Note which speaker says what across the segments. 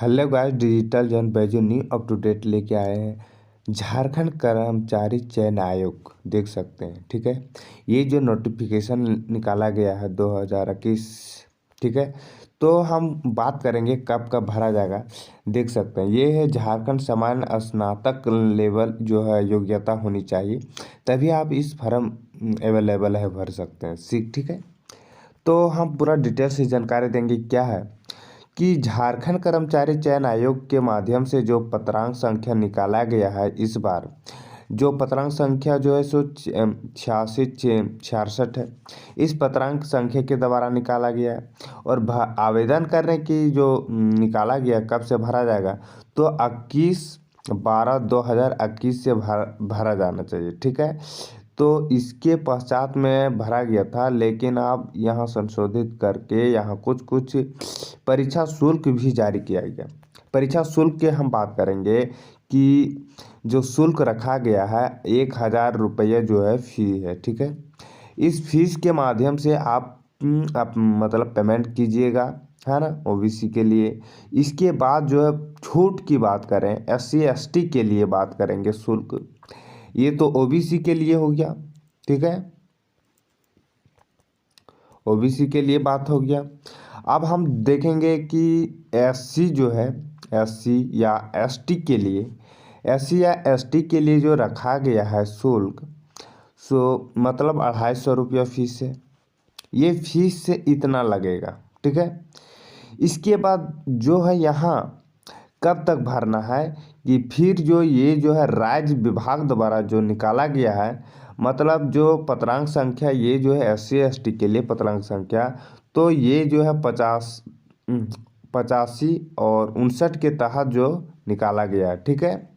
Speaker 1: Hello guys, digital जन Baiju new up to date लेके आए हैं। झारखंड कर्मचारी चयन आयोग देख सकते हैं। ठीक है, ये जो नोटिफिकेशन निकाला गया है 2021। ठीक है, तो हम बात करेंगे कब कब भरा जाएगा। देख सकते हैं, ये है झारखंड सामान्य स्नातक लेवल जो है योग्यता होनी चाहिए, तभी आप इस फॉर्म अवेलेबल है भर सकते हैं। ठीक है, तो हम पूरा डिटेल से जानकारी देंगे। क्या है कि झारखंड कर्मचारी चयन आयोग के माध्यम से जो पत्रांक संख्या निकाला गया है, इस बार जो पत्रांक संख्या जो है सो 6666 है। इस पत्रांक संख्या के द्वारा निकाला गया है और आवेदन करने की जो निकाला गया कब से भरा जाएगा, तो 21/12/2021 से भरा जाना चाहिए। ठीक है, तो इसके पश्चात में भरा गया था, लेकिन अब यहाँ संशोधित करके यहाँ कुछ कुछ परीक्षा शुल्क भी जारी किया गया। परीक्षा शुल्क के हम बात करेंगे कि जो शुल्क रखा गया है 1000 रुपये जो है फी है। ठीक है, इस फीस के माध्यम से आप मतलब पेमेंट कीजिएगा, है ना, ओबीसी के लिए। इसके बाद जो है छूट की बात करें, SC ST के लिए बात करेंगे शुल्क, ये तो ओबीसी के लिए हो गया। ठीक है, ओबीसी के लिए बात हो गया। अब हम देखेंगे कि SC जो है, SC या ST के लिए, SC या ST के लिए जो रखा गया है शुल्क, सो मतलब 250 रुपया फीस है। ये फीस से इतना लगेगा। ठीक है, इसके बाद जो है यहाँ कब तक भरना है कि फिर ये जो है राज्य विभाग द्वारा जो निकाला गया है, मतलब जो पत्रांक संख्या ये जो है SC ST के लिए पत्रांक संख्या, तो ये जो है 85 और 59 के तहत जो निकाला गया है। ठीक है,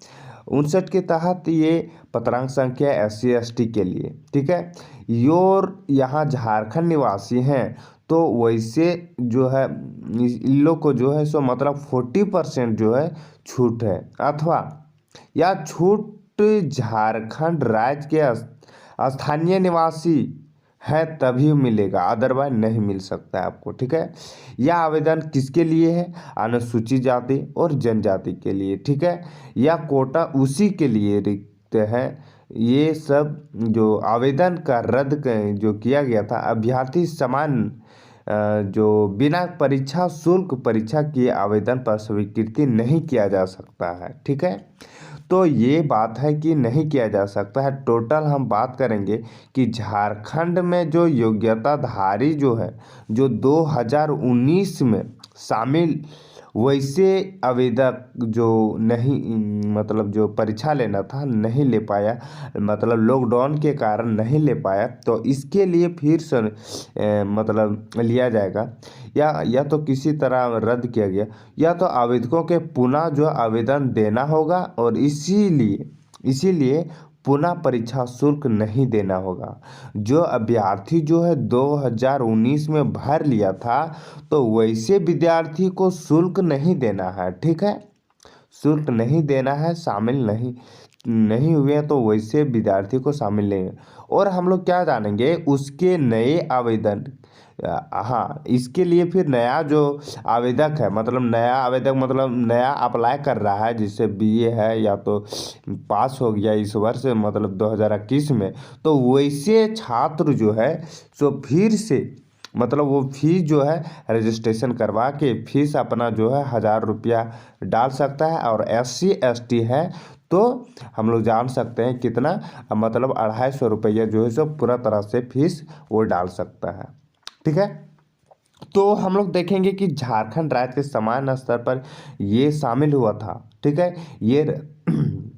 Speaker 1: 59 के तहत ये पत्रांक संख्या SC ST के लिए। ठीक है, योर यहाँ झारखंड निवासी हैं तो वैसे जो है इन लोग को जो है सो मतलब 40% जो है छूट है, अथवा या छूट झारखंड राज्य के स्थानीय निवासी है तभी मिलेगा, अदरवाइज नहीं मिल सकता है आपको। ठीक है, यह आवेदन किसके लिए है? अनुसूचित जाति और जनजाति के लिए। ठीक है, या कोटा उसी के लिए रिक्त है। ये सब जो आवेदन का जो किया गया था, अभ्यर्थी समान जो बिना परीक्षा शुल्क परीक्षा किए आवेदन पर स्वीकृति नहीं किया जा सकता है। ठीक है, तो ये बात है कि नहीं किया जा सकता है। टोटल हम बात करेंगे कि झारखंड में जो योग्यताधारी जो है, जो 2019 में शामिल वैसे आवेदक जो नहीं मतलब जो परीक्षा लेना था नहीं ले पाया, मतलब लॉकडाउन के कारण नहीं ले पाया, तो इसके लिए फिर से मतलब लिया जाएगा, या तो किसी तरह रद्द किया गया, या तो आवेदकों के पुनः जो आवेदन देना होगा और इसीलिए पुनः परीक्षा शुल्क नहीं देना होगा। जो अभ्यर्थी जो है 2019 में भर लिया था, तो वैसे विद्यार्थी को शुल्क नहीं देना है। ठीक है, शुल्क नहीं देना है, शामिल नहीं हुए हैं तो वैसे विद्यार्थी को शामिल नहीं है। और हम लोग क्या जानेंगे उसके नए आवेदन, हाँ, इसके लिए फिर नया जो आवेदक है, मतलब नया आवेदक मतलब नया अप्लाई कर रहा है, जिससे BA है या तो पास हो गया इस वर्ष मतलब 2021 में, तो वैसे छात्र जो है सो फिर से मतलब वो फीस जो है रजिस्ट्रेशन करवा के फीस अपना जो है 1000 रुपया डाल सकता है। और SC ST है तो हम लोग जान सकते हैं कितना, मतलब 250 रुपया जो है सो पूरा तरह से फीस वो डाल सकता है। ठीक है, तो हम लोग देखेंगे कि झारखंड राज्य के समान स्तर पर ये शामिल हुआ था। ठीक है, ये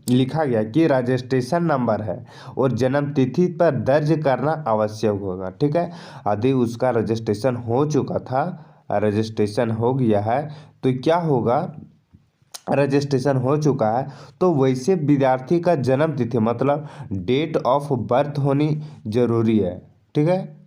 Speaker 1: लिखा गया कि रजिस्ट्रेशन नंबर है और जन्म तिथि पर दर्ज करना आवश्यक होगा। ठीक है, यदि उसका रजिस्ट्रेशन हो चुका था, रजिस्ट्रेशन हो गया है, तो क्या होगा, रजिस्ट्रेशन हो चुका है तो वैसे विद्यार्थी का जन्म तिथि मतलब डेट ऑफ बर्थ होनी जरूरी है। ठीक है,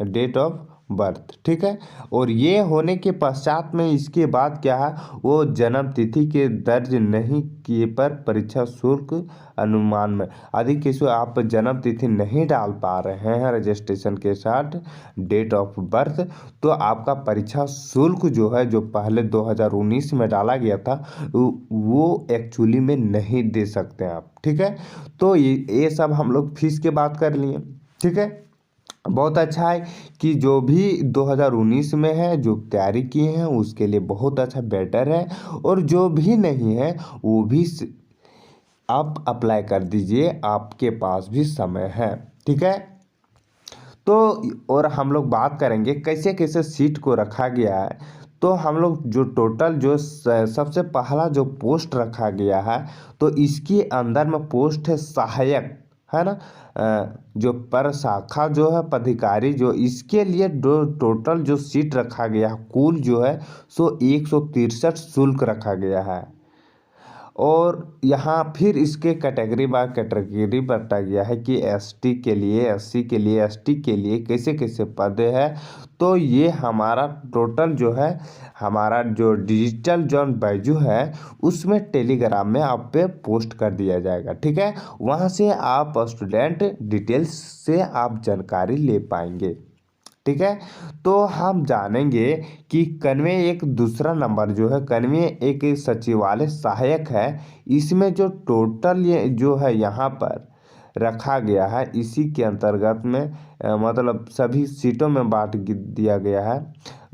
Speaker 1: डेट ऑफ बर्थ, ठीक है। और ये होने के पश्चात में इसके बाद क्या है, वो जन्म तिथि के दर्ज नहीं किए पर परीक्षा शुल्क अनुमान में, अधिक केसों आप जन्म तिथि नहीं डाल पा रहे हैं रजिस्ट्रेशन के साथ डेट ऑफ बर्थ, तो आपका परीक्षा शुल्क जो है, जो पहले 2019 में डाला गया था, वो एक्चुअली में नहीं दे सकते आप, ठीक है। तो ये सब हम लोग फीस की बात कर लिए, ठीक है। बहुत अच्छा है कि जो भी 2019 में है, जो तैयारी किए हैं उसके लिए बहुत अच्छा बेटर है, और जो भी नहीं है वो भी आप अप्लाई कर दीजिए, आपके पास भी समय है, ठीक है। तो और हम लोग बात करेंगे कैसे कैसे सीट को रखा गया है। तो हम लोग जो टोटल जो सबसे पहला जो पोस्ट रखा गया है, तो इसके अंदर में पोस्ट है सहायक, है ना। जो पर शाखा जो है पदाधिकारी, जो इसके लिए जो टोटल जो सीट रखा गया है कुल जो है सो 163 शुल्क रखा गया है। और यहाँ फिर इसके कैटेगरी बाय कैटेगरी बताया गया है कि एसटी के लिए, एससी के लिए, एसटी के लिए कैसे कैसे पद है। तो ये हमारा टोटल जो है, हमारा जो डिजिटल जॉन बाइजू है उसमें टेलीग्राम में आप पे पोस्ट कर दिया जाएगा, ठीक है। वहाँ से आप स्टूडेंट डिटेल्स से आप जानकारी ले पाएंगे, ठीक है। तो हम जानेंगे कि कन्वे एक दूसरा नंबर जो है, कन्वे एक सचिवालय सहायक है, इसमें जो टोटल ये जो है यहाँ पर रखा गया है, इसी के अंतर्गत में मतलब सभी सीटों में बांट दिया गया है।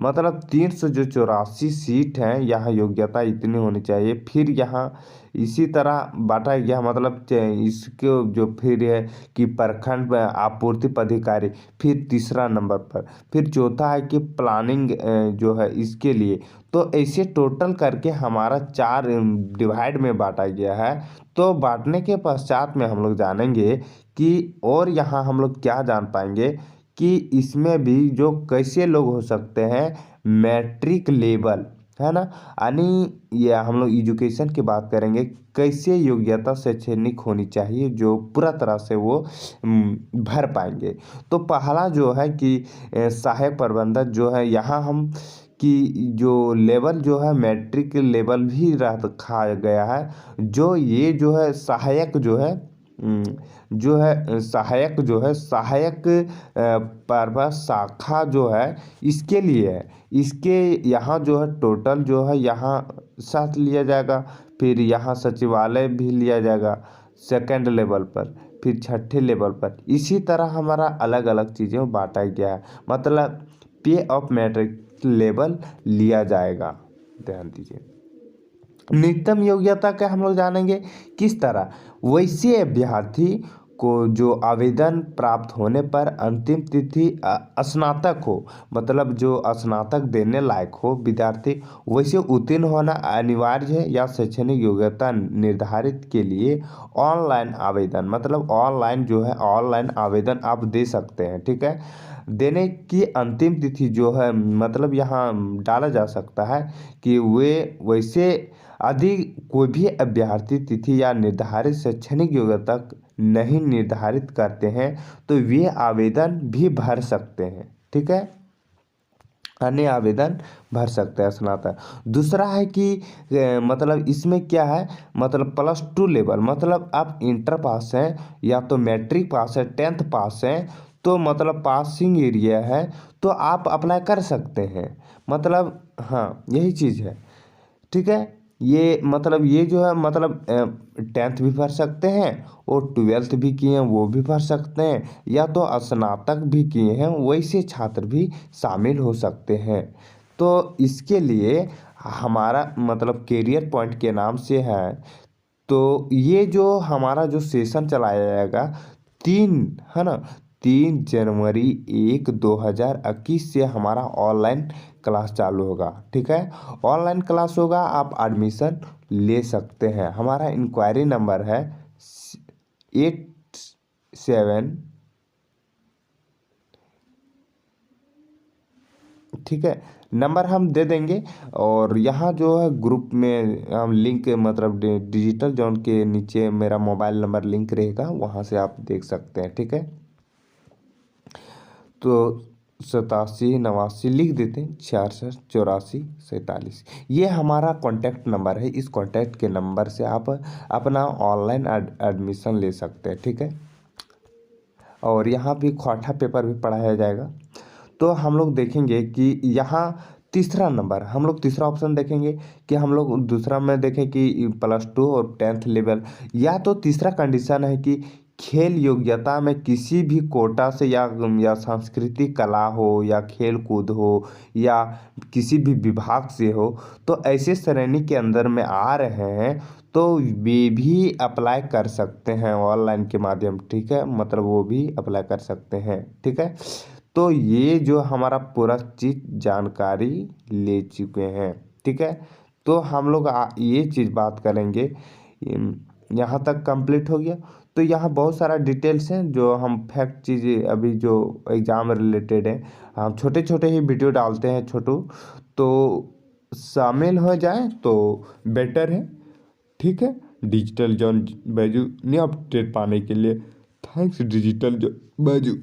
Speaker 1: मतलब 384 सीट हैं, यहाँ योग्यता इतनी होनी चाहिए। फिर यहाँ इसी तरह बांटा गया, मतलब इसको जो फिर है कि प्रखंड आपूर्ति पदाधिकारी फिर तीसरा नंबर पर, फिर चौथा है कि प्लानिंग जो है इसके लिए। तो ऐसे टोटल करके हमारा 4 डिवाइड में बांटा गया है। तो बांटने के पश्चात में हम लोग जानेंगे कि, और यहाँ हम लोग क्या जान पाएंगे कि इसमें भी जो कैसे लोग हो सकते हैं, मैट्रिक लेवल, है ना। यानी ये हम लोग एजुकेशन की बात करेंगे, कैसे योग्यता शैक्षणिक होनी चाहिए जो पूरा तरह से वो भर पाएंगे। तो पहला जो है कि सहायक प्रबंधक जो है, यहाँ हम कि जो लेवल जो है मैट्रिक लेवल भी रखा गया है। जो ये जो है सहायक जो है जो है सहायक जो है, सहायक प्रभा शाखा जो है इसके लिए है। इसके यहाँ जो है टोटल जो है यहाँ साथ लिया जाएगा, फिर यहाँ सचिवालय भी लिया जाएगा सेकंड लेवल पर, फिर छठे लेवल पर। इसी तरह हमारा अलग अलग चीज़ें बांटा गया है, मतलब पे ऑफ मैट्रिक लेवल लिया जाएगा, ध्यान दीजिए। न्यूनतम योग्यता का हम लोग जानेंगे किस तरह, वैसे अभ्यर्थी को जो आवेदन प्राप्त होने पर अंतिम तिथि स्नातक हो, मतलब जो स्नातक देने लायक हो विद्यार्थी, वैसे उत्तीर्ण होना अनिवार्य है, या शैक्षणिक योग्यता निर्धारित के लिए ऑनलाइन आवेदन, मतलब ऑनलाइन जो है ऑनलाइन आवेदन आप दे सकते हैं, ठीक है। देने की अंतिम तिथि जो है, मतलब यहाँ डाला जा सकता है कि वे वैसे अधिक कोई भी अभ्यर्थी तिथि या निर्धारित शैक्षणिक योग्यता नहीं निर्धारित करते हैं तो वे आवेदन भी भर सकते हैं, ठीक है। अन्य आवेदन भर सकते हैं स्नातक। दूसरा है कि मतलब इसमें क्या है, मतलब +2 लेवल, मतलब आप इंटर पास हैं या तो मैट्रिक पास है, 10th पास हैं, तो मतलब पासिंग एरिया है, तो आप अप्लाई कर सकते हैं। मतलब हाँ यही चीज़ है, ठीक है। ये मतलब ये जो है, मतलब 10th भी भर सकते हैं, और 12th भी किए हैं वो भी भर सकते हैं, या तो स्नातक भी किए हैं वैसे छात्र भी शामिल हो सकते हैं। तो इसके लिए हमारा मतलब कैरियर पॉइंट के नाम से है। तो ये जो हमारा जो सेशन चलाया जाएगा 3, है ना, 3 जनवरी 1 2021 से हमारा ऑनलाइन क्लास चालू होगा, ठीक है। ऑनलाइन क्लास होगा, आप एडमिशन ले सकते हैं। हमारा इंक्वायरी नंबर है 87, ठीक है, नंबर हम दे देंगे। और यहाँ जो है ग्रुप में हम लिंक, मतलब डिजिटल जॉन के नीचे मेरा मोबाइल नंबर लिंक रहेगा, वहाँ से आप देख सकते हैं, ठीक है। तो 87 89 लिख देते हैं, 66 84 47। ये हमारा कॉन्टैक्ट नंबर है। इस कॉन्टैक्ट के नंबर से आप अपना ऑनलाइन एडमिशन ले सकते हैं, ठीक है। और यहाँ भी क्वार्टा पेपर भी पढ़ाया जाएगा। तो हम लोग देखेंगे कि यहाँ तीसरा नंबर, हम लोग तीसरा ऑप्शन देखेंगे कि हम लोग दूसरा में देखें कि +2 और 10th लेवल, या तो तीसरा कंडीशन है कि खेल योग्यता में किसी भी कोटा से या सांस्कृतिक कला हो या खेल कूद हो या किसी भी विभाग से हो, तो ऐसे श्रेणी के अंदर में आ रहे हैं तो वे भी अप्लाई कर सकते हैं ऑनलाइन के माध्यम, ठीक है। मतलब वो भी अप्लाई कर सकते हैं, ठीक है। तो ये जो हमारा पूरा चीज़ जानकारी ले चुके हैं, ठीक है। तो हम लोग ये चीज़ बात करेंगे, यहाँ तक कंप्लीट हो गया। तो यहाँ बहुत सारा डिटेल्स हैं जो हम फैक्ट चीज़ें अभी जो एग्ज़ाम रिलेटेड है, हम छोटे छोटे ही वीडियो डालते हैं छोटू, तो शामिल हो जाए तो बेटर है, ठीक है। डिजिटल जॉन बाजू ने अपडेट पाने के लिए थैंक्स डिजिटल जॉन बाजू।